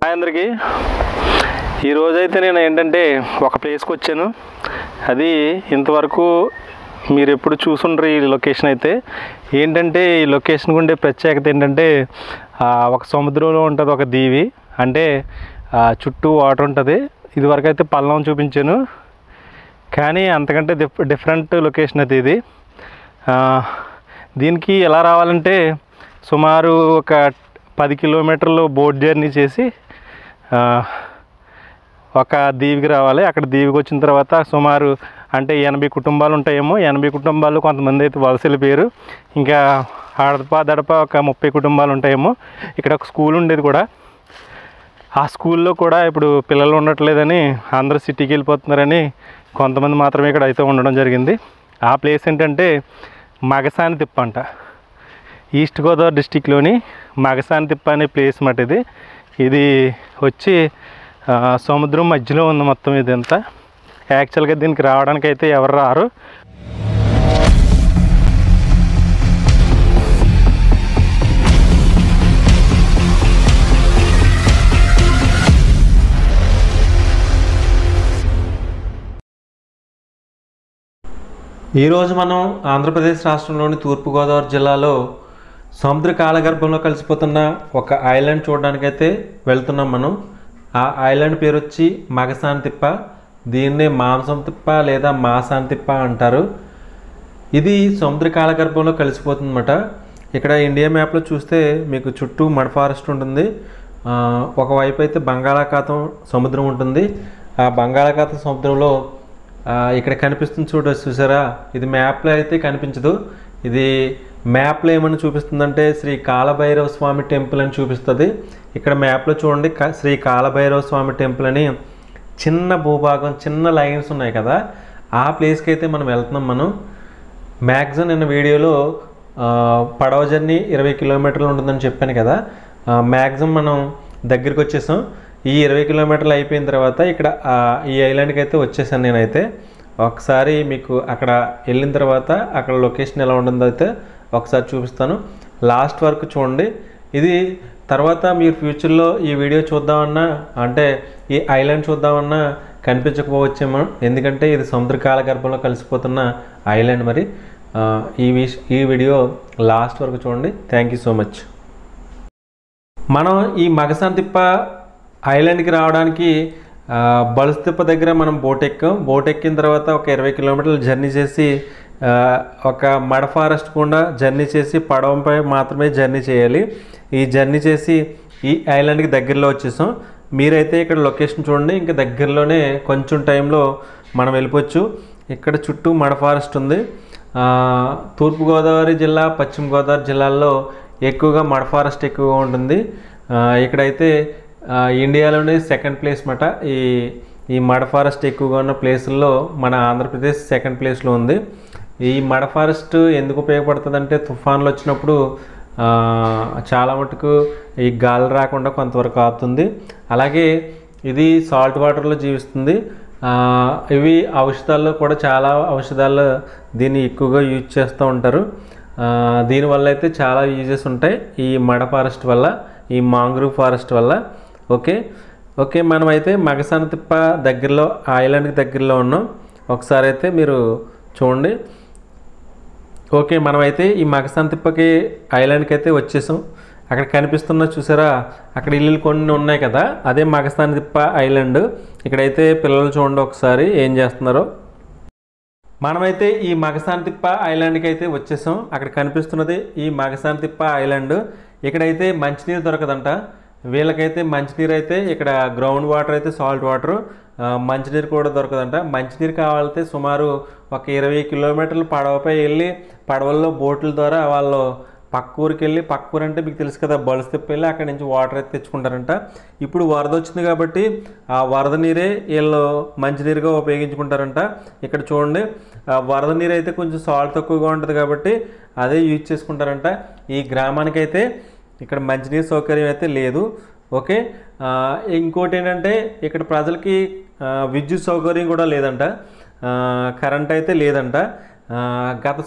Hi అందరికీ. ఈరోజైతే నేను ఏంటంటే ఒక ప్లేస్కి వచ్చాను. అది ఇంతవరకు మీరు ఎప్పుడు చూసుండ్రు. ఈ లొకేషన్ అయితే ఏంటంటే ఈ లొకేషన్కి ఉండే ప్రత్యేకత ఏంటంటే ఒక సముద్రంలో ఉంటుంది ఒక దీవి, అంటే చుట్టూ వాటర్ ఉంటుంది. ఇదివరకు అయితే పల్లం చూపించాను, కానీ అంతకంటే డిఫరెంట్ లొకేషన్ అయితే ఇది. దీనికి ఎలా రావాలంటే సుమారు ఒక 10 కిలోమీటర్లు బోట్ జర్నీ చేసి ఒక దీవికి రావాలి. అక్కడ దీవికి వచ్చిన తర్వాత సుమారు అంటే 80 కుటుంబాలు ఉంటాయేమో. 80 కుటుంబాలు కొంతమంది అయితే వలస వెళ్ళిపోయారు. ఇంకా దడప ఒక 30 కుటుంబాలు ఉంటాయేమో. ఇక్కడ ఒక స్కూల్ ఉండేది కూడా. ఆ స్కూల్లో కూడా ఇప్పుడు పిల్లలు ఉండట్లేదని అందరూ సిటీకి వెళ్ళిపోతున్నారని కొంతమంది మాత్రమే ఇక్కడ అయితే ఉండడం జరిగింది. ఆ ప్లేస్ ఏంటంటే మగసాని తిప్ప అంట. ఈస్ట్ గోదావరి డిస్టిక్లోని మగసాని తిప్ప అనే ప్లేస్ మాట ఇది. ఇది వచ్చి సముద్రం మధ్యలో ఉంది మొత్తం ఇదంతా. యాక్చువల్గా దీనికి రావడానికి అయితే ఎవరు రారు. ఈరోజు మనం ఆంధ్రప్రదేశ్ రాష్ట్రంలోని తూర్పుగోదావరి జిల్లాలో సముద్ర కాలగర్భంలో కలిసిపోతున్న ఒక ఐలాండ్ చూడడానికైతే వెళ్తున్నాం మనం. ఆ ఐలాండ్ పేరు వచ్చి మగసాని తిప్ప. దీన్నే మాంసం తిప్ప లేదా మాసాని తిప్ప అంటారు. ఇది సముద్ర కాలగర్భంలో కలిసిపోతుందన్నమాట. ఇక్కడ ఇండియా మ్యాప్లో చూస్తే మీకు చుట్టూ మడ్ ఫారెస్ట్ ఉంటుంది. ఒకవైపు అయితే బంగాళాఖాతం సముద్రం ఉంటుంది. ఆ బంగాళాఖాతం సముద్రంలో ఇక్కడ కనిపిస్తుంది చూసారా, ఇది మ్యాప్లో అయితే కనిపించదు. ఇది మ్యాప్లో ఏమని చూపిస్తుందంటే శ్రీ కాలభైరవ స్వామి టెంపుల్ అని చూపిస్తుంది. ఇక్కడ మ్యాప్లో చూడండి, శ్రీ కాలభైరవ స్వామి టెంపుల్ అని చిన్న భూభాగం, చిన్న లైన్స్ ఉన్నాయి కదా, ఆ ప్లేస్కి అయితే మనం వెళ్తున్నాం. మనం మ్యాక్సిమం నిన్న వీడియోలో పడవ జర్నీ 20 కిలోమీటర్లు ఉంటుందని చెప్పాను కదా. మ్యాక్సిమం మనం దగ్గరికి వచ్చేసాం. ఈ 20 కిలోమీటర్లు అయిపోయిన తర్వాత ఇక్కడ ఈ ఐలాండ్కి అయితే వచ్చేసాను నేనైతే. ఒకసారి మీకు అక్కడ వెళ్ళిన తర్వాత అక్కడ లొకేషన్ ఎలా ఉంటుందో అయితే ఒకసారి చూపిస్తాను. లాస్ట్ వరకు చూడండి. ఇది తర్వాత మీరు ఫ్యూచర్లో ఈ వీడియో చూద్దామన్నా, అంటే ఈ ఐలాండ్ చూద్దామన్నా కనిపించకపోవచ్చేమో, ఎందుకంటే ఇది సముద్ర కాలగర్భంలో కలిసిపోతున్న ఐలాండ్. మరి ఈ వీడియో లాస్ట్ వరకు చూడండి. Thank you so much. మనం ఈ మగసాని తిప్ప ఐలాండ్కి రావడానికి బలుస్తిప్ప దగ్గర మనం బోట్ ఎక్కిన తర్వాత ఒక 20 కిలోమీటర్లు జర్నీ చేసి ఒక మడ ఫారెస్ట్ గుండా జర్నీ చేసి పడవపై మాత్రమే జర్నీ చేయాలి. ఈ జర్నీ చేసి ఈ ఐలాండ్కి దగ్గరలో వచ్చేసాం. మీరైతే ఇక్కడ లొకేషన్ చూడండి, ఇంకా దగ్గరలోనే కొంచెం టైంలో మనం వెళ్ళిపోవచ్చు. ఇక్కడ చుట్టూ మడ ఫారెస్ట్ ఉంది. తూర్పుగోదావరి జిల్లా, పశ్చిమ గోదావరి జిల్లాల్లో ఎక్కువగా మడ ఫారెస్ట్ ఎక్కువగా ఉంటుంది. ఇక్కడైతే ఇండియాలోనే సెకండ్ ప్లేస్ మాట. ఈ మడ ఫారెస్ట్ ఎక్కువగా ఉన్న ప్లేసుల్లో మన ఆంధ్రప్రదేశ్ సెకండ్ ప్లేస్లో ఉంది. ఈ మడ ఫారెస్ట్ ఎందుకు ఉపయోగపడుతుంది అంటే తుఫాన్లు వచ్చినప్పుడు చాలా మటుకు ఈ గాలి రాకుండా కొంతవరకు ఆపుతుంది. అలాగే ఇది సాల్ట్ వాటర్లో జీవిస్తుంది. ఇవి ఔషధాల్లో కూడా చాలా ఔషధాల్లో దీన్ని ఎక్కువగా యూజ్ చేస్తూ ఉంటారు. దీనివల్ల అయితే చాలా యూజెస్ ఉంటాయి ఈ మడ ఫారెస్ట్ వల్ల, ఈ మాంగ్రూవ్ ఫారెస్ట్ వల్ల. ఓకే మనమైతే మగసాని తిప్ప దగ్గరలో, ఐలాండ్కి దగ్గరలో ఉన్నాం. ఒకసారి అయితే మీరు చూడండి. ఓకే మనమైతే ఈ మగసాని తిప్పకి ఐలాండ్కి అయితే వచ్చేసాం. అక్కడ కనిపిస్తున్న చూసారా, అక్కడ ఇల్లులు కొన్ని ఉన్నాయి కదా, అదే మగసాని తిప్ప ఐలాండ్. ఇక్కడైతే పిల్లలు చూడండి ఒకసారి ఏం చేస్తున్నారో. మనమైతే ఈ మగసాని తిప్ప ఐలాండ్కి అయితే వచ్చేసాం. అక్కడ కనిపిస్తున్నది ఈ మగసాని తిప్ప ఐలాండ్. ఇక్కడైతే మంచినీరు దొరకదంట వీళ్ళకైతే. మంచినీరు అయితే ఇక్కడ గ్రౌండ్ వాటర్ అయితే సాల్ట్ వాటర్, మంచినీరు కూడా దొరకదంట. మంచినీరు కావాలంటే సుమారు ఒక 20 కిలోమీటర్లు పడవపై వెళ్ళి పడవల్లో బోట్ల ద్వారా వాళ్ళు పక్క ఊరికి వెళ్ళి, పక్క ఊరు అంటే మీకు తెలుసు కదా, బలుస్తిప్ప వెళ్ళి అక్కడి నుంచి వాటర్ అయితే తెచ్చుకుంటారంట. ఇప్పుడు వరద వచ్చింది కాబట్టి ఆ వరద నీరే వీళ్ళు మంచినీరుగా ఉపయోగించుకుంటారంట. ఇక్కడ చూడండి, వరద నీరు అయితే కొంచెం సాల్ట్ తక్కువగా ఉంటుంది కాబట్టి అదే యూజ్ చేసుకుంటారంట. ఈ గ్రామానికైతే ఇక్కడ మంచినీరు సౌకర్యం అయితే లేదు. ఓకే ఇంకోటి ఏంటంటే ఇక్కడ ప్రజలకి విద్యుత్ సౌకర్యం కూడా లేదంట, కరెంట్ అయితే లేదంట. గత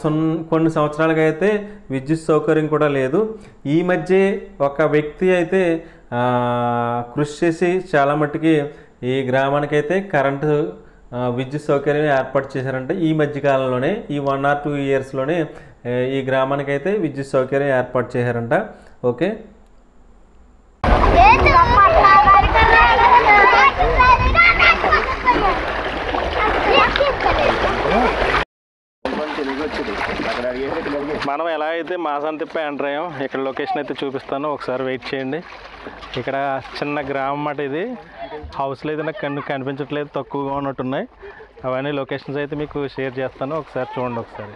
కొన్ని సంవత్సరాలుగా అయితే విద్యుత్ సౌకర్యం కూడా లేదు. ఈ మధ్య ఒక వ్యక్తి అయితే కృషి చేసి చాలా మట్టుకి ఈ గ్రామానికైతే కరెంటు విద్యుత్ సౌకర్యం ఏర్పాటు చేశారంట. ఈ మధ్యకాలంలోనే ఈ 1 or 2 ఇయర్స్లోనే ఈ గ్రామానికైతే విద్యుత్ సౌకర్యం ఏర్పాటు చేశారంట. ఓకే, మనం ఎలా అయితే మాసాంతిప్ప ఎంటర్ అయ్యాం, ఇక్కడ లొకేషన్ అయితే చూపిస్తాను, ఒకసారి వెయిట్ చేయండి. ఇక్కడ చిన్న గ్రామం అన్నమాట ఇది. హౌస్లో అయితే నాకు కనిపించట్లేదు, తక్కువగా ఉన్నట్టున్నాయి. అవన్నీ లొకేషన్స్ అయితే మీకు షేర్ చేస్తాను, ఒకసారి చూడండి. ఒకసారి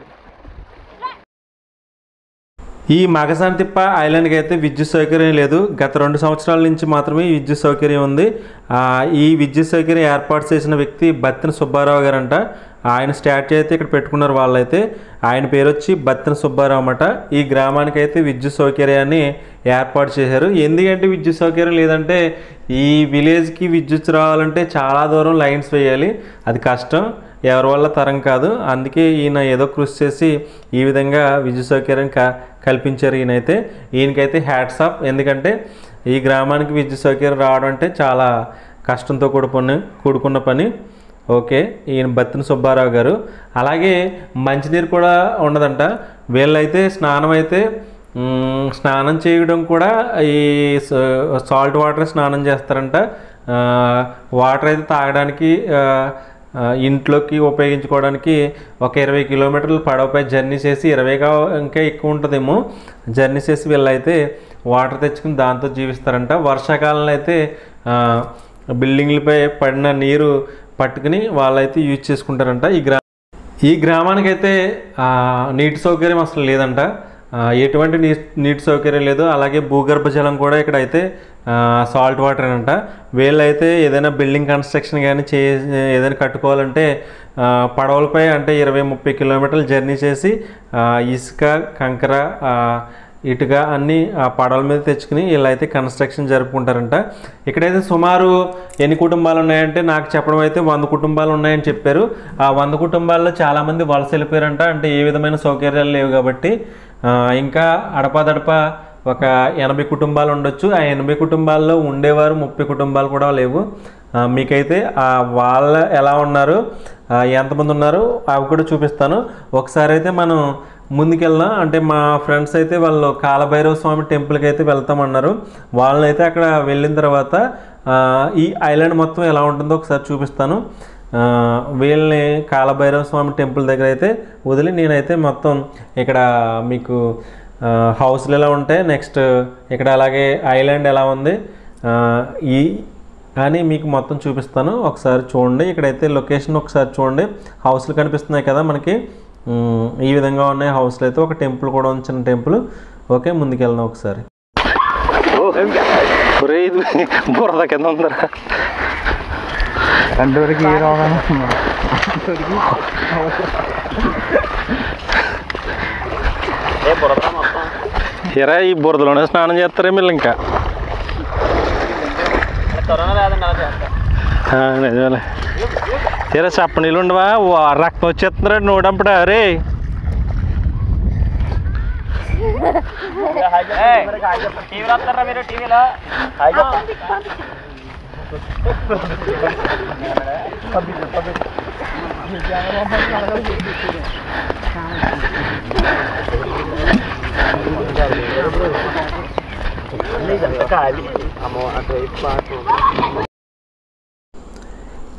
ఈ మగసాంతిప్ప ఐలాండ్కి అయితే విద్యుత్ సౌకర్యం లేదు. గత 2 సంవత్సరాల నుంచి మాత్రమే ఈ విద్యుత్ సౌకర్యం ఉంది. ఈ విద్యుత్ సౌకర్యం ఏర్పాటు చేసిన వ్యక్తి బత్తిన సుబ్బారావు గారంట. ఆయన స్టార్ట్ అయితే ఇక్కడ పెట్టుకున్నారు వాళ్ళైతే. ఆయన పేరు వచ్చి బత్తిన సుబ్బారావు అన్నమాట. ఈ గ్రామానికి అయితే విద్యుత్ సౌకర్యాన్ని ఏర్పాటు చేశారు. ఎందుకంటే విద్యుత్ సౌకర్యం లేదంటే ఈ విలేజ్కి విద్యుత్ రావాలంటే చాలా దూరం లైన్స్ వేయాలి, అది కష్టం, ఎవరి వల్ల తరం కాదు. అందుకే ఈయన ఏదో కృషి చేసి ఈ విధంగా విద్యుత్ సౌకర్యం కల్పించారు. ఈయనకైతే హ్యాట్స్ ఆఫ్. ఎందుకంటే ఈ గ్రామానికి విద్యుత్ సౌకర్యం రావడం అంటే చాలా కష్టంతో కూడుకున్న పని. ఓకే, ఈయన బత్తిన సుబ్బారావు గారు. అలాగే మంచినీరు కూడా ఉండదంట. వీళ్ళైతే స్నానం చేయడం కూడా ఈ సాల్ట్ వాటర్ స్నానం చేస్తారంట. వాటర్ అయితే తాగడానికి ఇంట్లోకి ఉపయోగించుకోవడానికి ఒక 20 కిలోమీటర్లు పడవపై జర్నీ చేసి, 20 ఇంకా ఎక్కువ ఉంటుందేమో జర్నీ చేసి వీళ్ళైతే వాటర్ తెచ్చుకుని దాంతో జీవిస్తారంట. వర్షాకాలంలో అయితే బిల్డింగ్లపై పడిన నీరు పట్టుకుని వాళ్ళైతే యూజ్ చేసుకుంటారంట. ఈ గ్రామానికైతే నీటి సౌకర్యం అసలు లేదంట, ఎటువంటి నీటి సౌకర్యం లేదు. అలాగే భూగర్భ జలం కూడా ఇక్కడైతే సాల్ట్ వాటర్ అంట. వీళ్ళైతే ఏదైనా బిల్డింగ్ కన్స్ట్రక్షన్ కానీ ఏదైనా కట్టుకోవాలంటే పడవలపై అంటే 20-30 కిలోమీటర్లు జర్నీ చేసి ఇసుక, కంకర, ఇటుక అన్నీ ఆ పడవల మీద తెచ్చుకుని వీళ్ళైతే కన్స్ట్రక్షన్ జరుపుకుంటారంట. ఇక్కడైతే సుమారు ఎన్ని కుటుంబాలు ఉన్నాయంటే నాకు చెప్పడం అయితే 100 కుటుంబాలు ఉన్నాయని చెప్పారు. ఆ 100 కుటుంబాల్లో చాలామంది వలస వెళ్ళిపోయారంట. అంటే ఏ విధమైన సౌకర్యాలు లేవు కాబట్టి. ఇంకా అడపాదడప ఒక 80 కుటుంబాలు ఉండొచ్చు. ఆ 80 కుటుంబాల్లో ఉండేవారు 30 కుటుంబాలు కూడా లేవు. మీకైతే వాళ్ళ ఎలా ఉన్నారు, ఎంతమంది ఉన్నారు అవి కూడా చూపిస్తాను. ఒకసారి అయితే మనం ముందుకెళ్దాం. అంటే మా ఫ్రెండ్స్ అయితే వాళ్ళు కాలభైరవ స్వామి టెంపుల్కి అయితే వెళ్తామన్నారు. వాళ్ళనైతే అక్కడ వెళ్ళిన తర్వాత ఈ ఐలాండ్ మొత్తం ఎలా ఉంటుందో ఒకసారి చూపిస్తాను. వీళ్ళని కాలభైరవ స్వామి టెంపుల్ దగ్గర అయితే వదిలి నేనైతే మొత్తం ఇక్కడ మీకు హౌస్లు ఎలా ఉంటాయి, నెక్స్ట్ ఇక్కడ అలాగే ఐలాండ్ ఎలా ఉంది కానీ మీకు మొత్తం చూపిస్తాను. ఒకసారి చూడండి. ఇక్కడైతే లొకేషన్ ఒకసారి చూడండి. హౌస్లు కనిపిస్తున్నాయి కదా మనకి, ఈ విధంగా ఉన్నాయి హౌస్లు అయితే. ఒక టెంపుల్ కూడా ఉంది, చిన్న టెంపుల్. ఓకే, ముందుకెళ్దాం ఒకసారి. బురద కింద ఉందా అంతవరకు ఏ రావాలి. ఎరా ఈ బురదలోనే స్నానం చేస్తారే మీరు ఇంకా? నిజమే. ఎరా చప్ప నీళ్ళు ఉండవా? రక్తం వచ్చేస్తున్నారా నోడంపడా? రే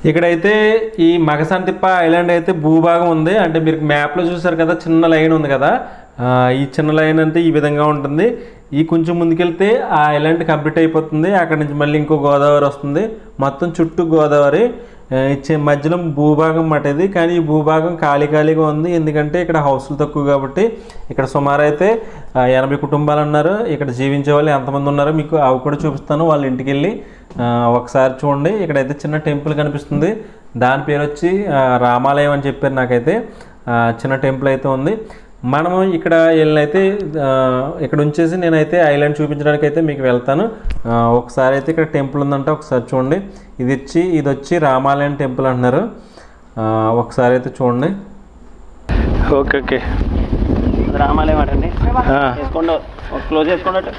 ఇక్కడైతే ఈ మగసాంతిప్ప ఐలాండ్ అయితే భూభాగం ఉంది. అంటే మీరు మ్యాప్లో చూసారు కదా, చిన్న లైన్ ఉంది కదా, ఈ చిన్న లైన్ అంటే ఈ విధంగా ఉంటుంది. ఈ కొంచెం ముందుకెళ్తే ఆ ఐలాండ్ కంప్లీట్ అయిపోతుంది. అక్కడ నుంచి మళ్ళీ ఇంకో గోదావరి వస్తుంది. మొత్తం చుట్టూ గోదావరి, ఇచ్చే మధ్యలో భూభాగం మాట ఇది. కానీ ఈ భూభాగం ఖాళీగా ఉంది. ఎందుకంటే ఇక్కడ హౌస్లు తక్కువ కాబట్టి. ఇక్కడ సుమారు అయితే 80 కుటుంబాలు ఉన్నారు. ఇక్కడ జీవించే వాళ్ళు ఎంతమంది ఉన్నారో మీకు అవి కూడా చూపిస్తాను. వాళ్ళ ఇంటికి వెళ్ళి ఒకసారి చూడండి. ఇక్కడైతే చిన్న టెంపుల్ కనిపిస్తుంది. దాని పేరు వచ్చి రామాలయం అని చెప్పారు నాకైతే. చిన్న టెంపుల్ అయితే ఉంది. మనము ఇక్కడ వెళ్ళినైతే ఇక్కడ ఉంచేసి నేనైతే ఐలాండ్ చూపించడానికి అయితే మీకు వెళ్తాను. ఒకసారి అయితే ఇక్కడ టెంపుల్ ఉందంటే ఒకసారి చూడండి. ఇది వచ్చి రామాలయం టెంపుల్ అంటున్నారు. ఒకసారి అయితే చూడండి. ఓకే రామాలయం అండి. క్లోజ్ చేసుకోండి.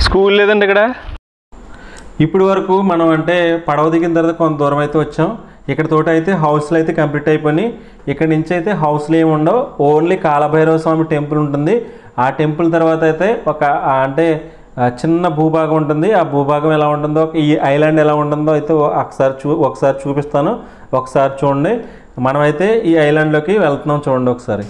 స్కూల్ లేదండి ఇక్కడ. ఇప్పుడు వరకు మనం అంటే పడవ దిగిన తర్వాత కొంత దూరం అయితే వచ్చాం. ఇక్కడ తోట అయితే హౌస్లు అయితే కంప్లీట్ అయిపోయినాయి. ఇక్కడ నుంచి అయితే హౌస్లు ఏమి ఉండవు, ఓన్లీ కాలభైరవ స్వామి టెంపుల్ ఉంటుంది. ఆ టెంపుల్ తర్వాత అయితే ఒక అంటే చిన్న భూభాగం ఉంటుంది. ఆ భూభాగం ఎలా ఉంటుందో, ఈ ఐలాండ్ ఎలా ఉంటుందో అయితే ఒకసారి చూపిస్తాను. ఒకసారి చూడండి. మనమైతే ఈ ఐలాండ్లోకి వెళ్తున్నాం, చూడండి ఒకసారి.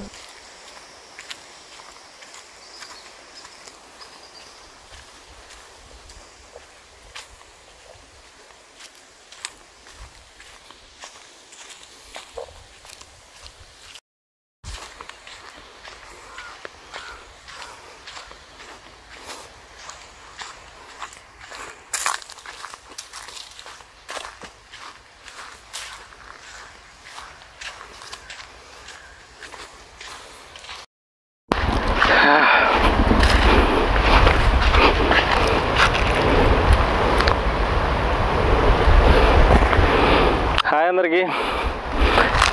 హాయ్ అందరికీ.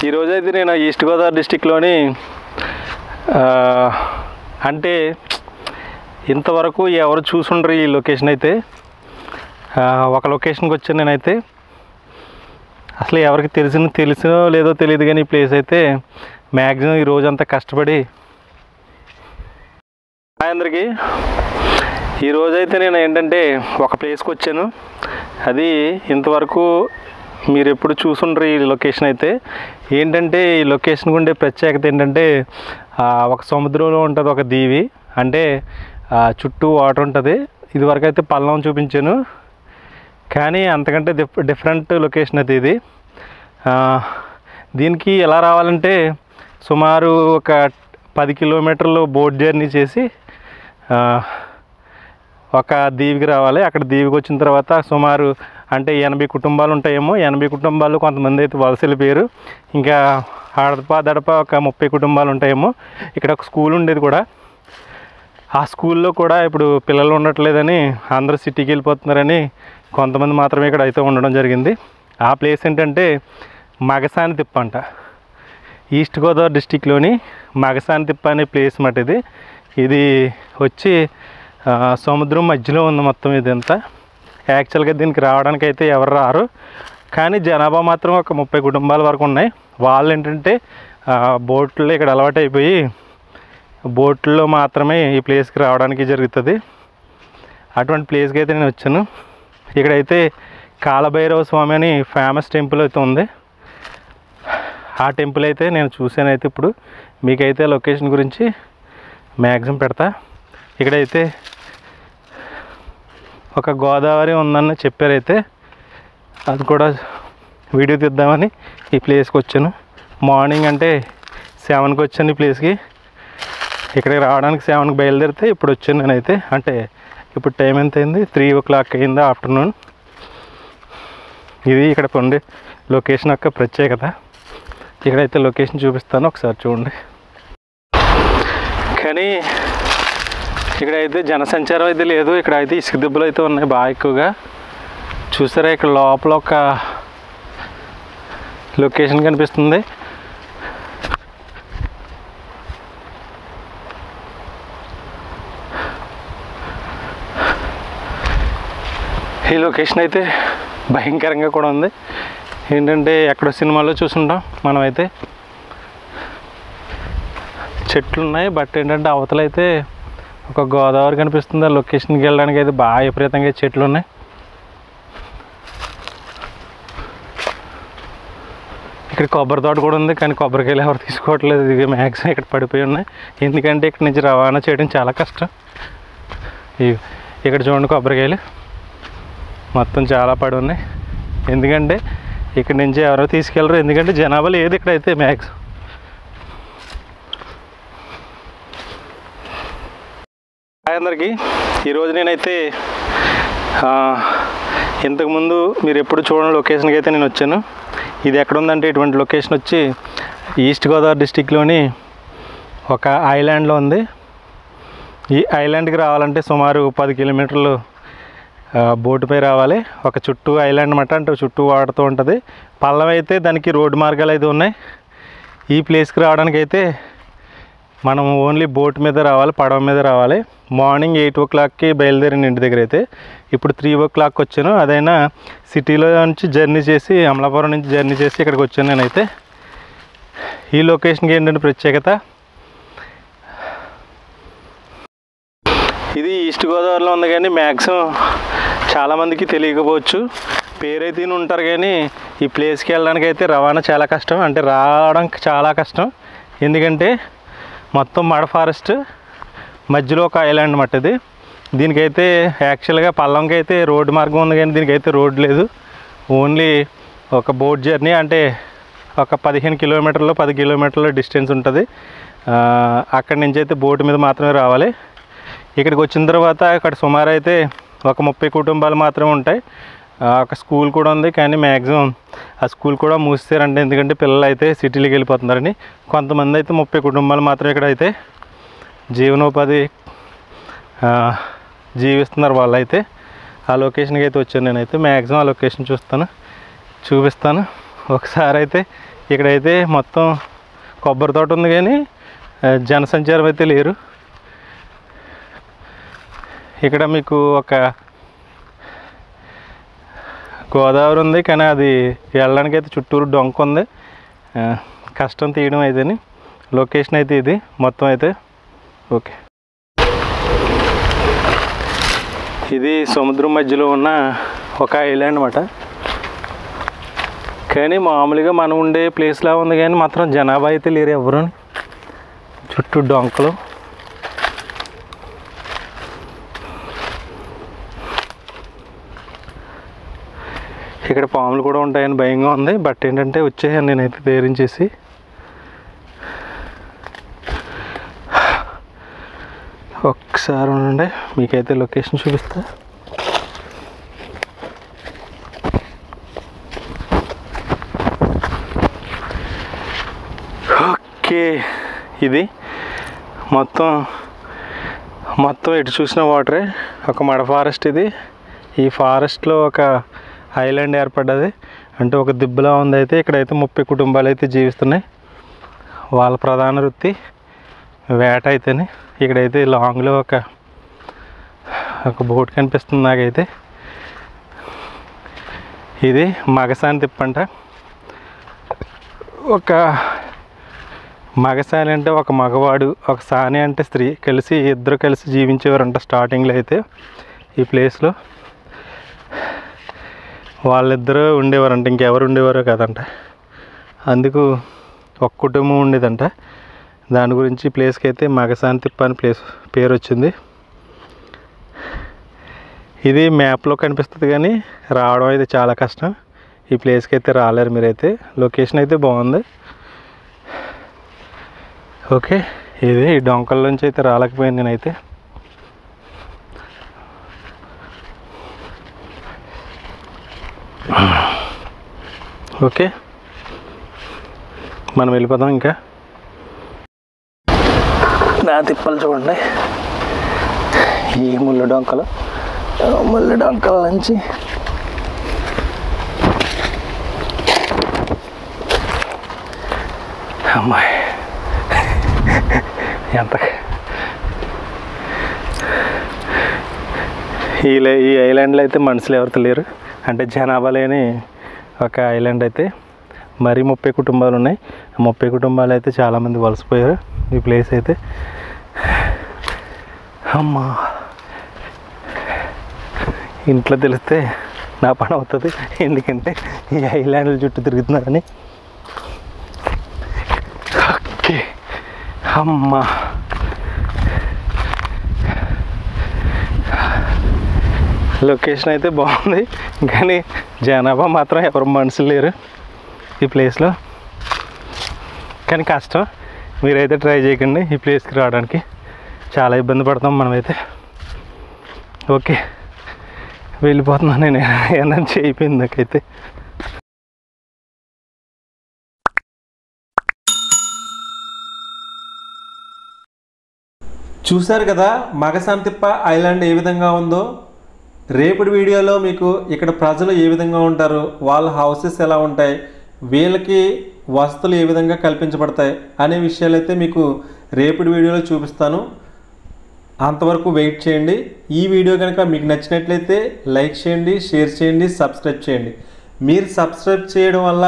ఈరోజైతే నేను ఈస్ట్ గోదావరి డిస్టిక్లోని అంటే ఇంతవరకు ఎవరు చూసుండ్రు ఈ లొకేషన్ అయితే. ఒక లొకేషన్కి వచ్చాను నేనైతే. అసలు ఎవరికి తెలిసినో లేదో తెలియదు కానీ ఈ ప్లేస్ అయితే మ్యాక్సిమం ఈ రోజంతా కష్టపడి. హాయ్ అందరికీ. ఈరోజైతే నేను ఏంటంటే ఒక ప్లేస్కి వచ్చాను. అది ఇంతవరకు మీరు ఎప్పుడు చూసుండ్రు ఈ లొకేషన్ అయితే. ఏంటంటే ఈ లొకేషన్కి ఉండే ప్రత్యేకత ఏంటంటే ఒక సముద్రంలో ఉంటుంది ఒక దీవి, అంటే చుట్టూ వాటర్ ఉంటుంది. ఇదివరకు అయితే పల్లం చూపించాను, కానీ అంతకంటే డిఫరెంట్ లొకేషన్ అయితే ఇది. దీనికి ఎలా రావాలంటే సుమారు ఒక 10 కిలోమీటర్లు బోట్ జర్నీ చేసి ఒక దీవికి రావాలి. అక్కడ దీవికి వచ్చిన తర్వాత సుమారు అంటే 80 కుటుంబాలు ఉంటాయేమో. 80 కుటుంబాలు, కొంతమంది అయితే వలస వెళ్ళిపోయారు. ఇంకా దడప ఒక 30 కుటుంబాలు ఉంటాయేమో. ఇక్కడ ఒక స్కూల్ ఉండేది కూడా. ఆ స్కూల్లో కూడా ఇప్పుడు పిల్లలు ఉండట్లేదని అందరూ సిటీకి వెళ్ళిపోతున్నారని కొంతమంది మాత్రమే ఇక్కడ అయితే ఉండడం జరిగింది. ఆ ప్లేస్ ఏంటంటే మగసాని తిప్ప అంట. ఈస్ట్ గోదావరి డిస్టిక్లోని మగసాని తిప్ప అనే ప్లేస్ మాట ఇది. ఇది వచ్చి సముద్రం మధ్యలో ఉంది మొత్తం ఇదంతా. యాక్చువల్గా దీనికి రావడానికి అయితే ఎవరు రారు, కానీ జనాభా మాత్రం ఒక 30 కుటుంబాల వరకు ఉన్నాయి. వాళ్ళు ఏంటంటే బోట్లో ఇక్కడ అలవాటు అయిపోయి బోట్లో మాత్రమే ఈ ప్లేస్కి రావడానికి జరుగుతుంది. అటువంటి ప్లేస్కి అయితే నేను వచ్చాను. ఇక్కడైతే కాలభైరవ స్వామి అని ఫేమస్ టెంపుల్ అయితే ఉంది. ఆ టెంపుల్ అయితే నేను చూసాను. అయితే ఇప్పుడు మీకైతే లొకేషన్ గురించి మ్యాక్సిమం పెడతా. ఇక్కడైతే ఒక గోదావరి ఉందని చెప్పారైతే అది కూడా వీడియో తీద్దామని ఈ ప్లేస్కి వచ్చాను. మార్నింగ్ అంటే 7కి వచ్చాను ఈ ప్లేస్కి. ఇక్కడికి రావడానికి 7కి బయలుదేరితే ఇప్పుడు వచ్చాను నేనైతే. అంటే ఇప్పుడు టైం ఎంత అయింది, 3 o'clock అయింది ఆఫ్టర్నూన్. ఇది ఇక్కడ ఉండే లొకేషన్ యొక్క ప్రత్యేకత. ఇక్కడైతే లొకేషన్ చూపిస్తాను, ఒకసారి చూడండి. కానీ ఇక్కడైతే జనసంచారం అయితే లేదు. ఇక్కడైతే ఇసుక దెబ్బలు అయితే ఉన్నాయి బాగా ఎక్కువగా. చూసారా ఇక్కడ లోపల ఒక లొకేషన్ కనిపిస్తుంది. ఈ లొకేషన్ అయితే భయంకరంగా కూడా ఉంది. ఏంటంటే ఎక్కడో సినిమాలో చూసుంటాం మనమైతే. చెట్లు ఉన్నాయి, బట్ ఏంటంటే అవతలైతే ఒక గోదావరి కనిపిస్తుంది. ఆ లొకేషన్కి వెళ్ళడానికి అయితే బాగా విపరీతంగా చెట్లు ఉన్నాయి. ఇక్కడ కొబ్బరి తోట కూడా ఉంది, కానీ కొబ్బరికాయలు ఎవరు తీసుకోవట్లేదు. ఇది మ్యాక్సిమం ఇక్కడ పడిపోయి ఉన్నాయి. ఎందుకంటే ఇక్కడ నుంచి రవాణా చేయడం చాలా కష్టం. ఇక్కడ చూడండి కొబ్బరికాయలు మొత్తం చాలా పడి ఉన్నాయి. ఎందుకంటే ఇక్కడ నుంచి ఎవరో తీసుకెళ్ళరు, ఎందుకంటే జనాభా లేదు ఇక్కడైతే మ్యాక్సిమం. హాయ్ అందరికీ. ఈరోజు నేనైతే ఇంతకుముందు మీరు ఎప్పుడు చూడని లొకేషన్కి అయితే నేను వచ్చాను. ఇది ఎక్కడ ఉందంటే ఇటువంటి లొకేషన్ వచ్చి ఈస్ట్ గోదావరి డిస్టిక్లోని ఒక ఐలాండ్లో ఉంది. ఈ ఐలాండ్కి రావాలంటే సుమారు 10 కిలోమీటర్లు బోటుపై రావాలి. ఒక చుట్టూ ఐలాండ్ అన్నమాట, అంటే చుట్టూ వాడుతూ ఉంటుంది. పల్లం అయితే దానికి రోడ్డు మార్గాలు అయితే ఉన్నాయి. ఈ ప్లేస్కి రావడానికి అయితే మనం ఓన్లీ బోట్ మీద రావాలి, పడవ మీద రావాలి. మార్నింగ్ 8 o'clockకి బయలుదేరిన ఇంటి దగ్గర అయితే ఇప్పుడు 3 o'clock వచ్చాను. అదైనా సిటీలో నుంచి జర్నీ చేసి, అమలాపురం నుంచి జర్నీ చేసి ఇక్కడికి వచ్చాను నేనైతే. ఈ లొకేషన్కి ఏంటంటే ప్రత్యేకత, ఇది ఈస్ట్ గోదావరిలో ఉంది కానీ మ్యాక్సిమం చాలామందికి తెలియకపోవచ్చు. పేరైతే ఉంటారు కానీ ఈ ప్లేస్కి వెళ్ళడానికి అయితే రవాణా చాలా కష్టం, అంటే రావడం చాలా కష్టం. ఎందుకంటే మొత్తం మడ ఫారెస్ట్ మధ్యలో ఒక ఐలాండ్ అన్నమాట ఇది. దీనికైతే యాక్చువల్గా పల్లంకి అయితే రోడ్డు మార్గం ఉంది కానీ దీనికైతే రోడ్ లేదు. ఓన్లీ ఒక బోట్ జర్నీ, అంటే ఒక 15 కిలోమీటర్లు 10 కిలోమీటర్ల డిస్టెన్స్ ఉంటుంది. అక్కడి నుంచి అయితే బోటు మీద మాత్రమే రావాలి. ఇక్కడికి వచ్చిన తర్వాత ఇక్కడ సుమారు అయితే ఒక 30 కుటుంబాలు మాత్రమే ఉంటాయి. ఒక స్కూల్ కూడా ఉంది కానీ మ్యాక్సిమం ఆ స్కూల్ కూడా మూసేశారంటే, ఎందుకంటే పిల్లలు అయితే సిటీలోకి వెళ్ళిపోతున్నారని. కొంతమంది అయితే 30 కుటుంబాలు మాత్రం ఇక్కడ అయితే జీవనోపాధి జీవిస్తున్నారు వాళ్ళైతే. ఆ లొకేషన్కి అయితే వచ్చాను నేనైతే. మ్యాక్సిమం ఆ లొకేషన్ చూపిస్తాను. ఒకసారి అయితే ఇక్కడైతే మొత్తం కొబ్బరి తోట ఉంది కానీ జనసంచారం అయితే లేరు. ఇక్కడ మీకు ఒక గోదావరి ఉంది కానీ అది వెళ్ళడానికి అయితే చుట్టూరు డొంక ఉంది, కష్టం తీయడం అయితేని. లొకేషన్ అయితే ఇది మొత్తం అయితే. ఓకే, ఇది సముద్రం మధ్యలో ఉన్న ఒక ఐలాండ్ అన్నమాట. కానీ మామూలుగా మనం ఉండే ప్లేస్లా ఉంది కానీ మాత్రం జనాభా అయితే లేరు ఎవరు. చుట్టూ డొంకలు. ఇక్కడ పాములు కూడా ఉంటాయని భయంగా ఉంది, బట్ ఏంటంటే వచ్చేసాను నేనైతే ధైర్యించేసి. ఒక్కసారి ఉండండి, మీకైతే లొకేషన్ చూపిస్తా. ఓకే, ఇది మొత్తం ఎటు చూసిన వాటరే, ఒక మడ ఫారెస్ట్ ఇది. ఈ ఫారెస్ట్లో ఒక ఐలాండ్ ఏర్పడ్డది, అంటే ఒక దిబ్బలా ఉంది. అయితే ఇక్కడైతే 30 కుటుంబాలు అయితే జీవిస్తున్నాయి. వాళ్ళ ప్రధాన వృత్తి వేట అయితేనే. ఇక్కడైతే లాంగ్లో ఒక బోట్ కనిపిస్తుంది నాకైతే. ఇది మగసాని తిప్పంట. ఒక మగసాని అంటే ఒక మగవాడు, ఒక సాని అంటే స్త్రీ, ఇద్దరు కలిసి జీవించేవారంట స్టార్టింగ్లో అయితే ఈ ప్లేస్లో. వాళ్ళిద్దరూ ఉండేవారంట, ఇంకెవరు ఉండేవారో కదంట. అందుకు ఒక కుటుంబం ఉండేదంట. దాని గురించి ప్లేస్కి అయితే మగసాని తిప్ప అని పేరు వచ్చింది. ఇది మ్యాప్లో కనిపిస్తుంది కానీ రావడం అయితే చాలా కష్టం. ఈ ప్లేస్కి అయితే రాలేరు మీరైతే. లొకేషన్ అయితే బాగుంది. ఓకే, ఇది ఈ డొంకల నుంచి అయితే రాలేకపోయింది నేనైతే. ఓకే, మనం వెళ్ళిపోదాం. ఇంకా నా తిప్పలు చూడండి, ఈ ముళ్ళు డొంకల నుంచి అమ్మాయి ఎంత ఈ ఐలాండ్లో అయితే మనుషులు ఎవరితో లేరు, అంటే జనాభా లేని ఒక ఐలాండ్ అయితే. మరి 30 కుటుంబాలు ఉన్నాయి. 30 కుటుంబాలు అయితే చాలామంది వలసపోయారు ఈ ప్లేస్ అయితే. అమ్మా, ఇంట్లో తెలిస్తే నా పని అవుతుంది, ఎందుకంటే ఈ ఐలాండ్ల చుట్టూ తిరుగుతున్నారని. ఓకే, అమ్మా, లొకేషన్ అయితే బాగుంది కానీ జనాభా మాత్రం ఎవరు మనుషులు లేరు ఈ ప్లేస్లో. కానీ కష్టం, మీరైతే ట్రై చేయకండి ఈ ప్లేస్కి రావడానికి, చాలా ఇబ్బంది పడతాం మనమైతే. ఓకే, వెళ్ళిపోతున్నాను నేను, ఎనర్జీ అయిపోయింది నాకైతే. చూశారు కదా మగసాంతిప్ప ఐలాండ్ ఏ విధంగా ఉందో. రేపటి వీడియోలో మీకు ఇక్కడ ప్రజలు ఏ విధంగా ఉంటారు, వాళ్ళ హౌసెస్ ఎలా ఉంటాయి, వీళ్ళకి వసతులు ఏ విధంగా కల్పించబడతాయి అనే విషయాలు అయితే మీకు రేపటి వీడియోలో చూపిస్తాను. అంతవరకు వెయిట్ చేయండి. ఈ వీడియో కనుక మీకు నచ్చినట్లయితే లైక్ చేయండి, షేర్ చేయండి, సబ్స్క్రైబ్ చేయండి. మీరు సబ్స్క్రైబ్ చేయడం వల్ల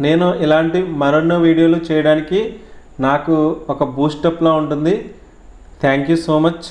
నేను ఇలాంటి మరెన్నో వీడియోలు చేయడానికి నాకు ఒక బూస్టప్లా ఉంటుంది. Thank you so much.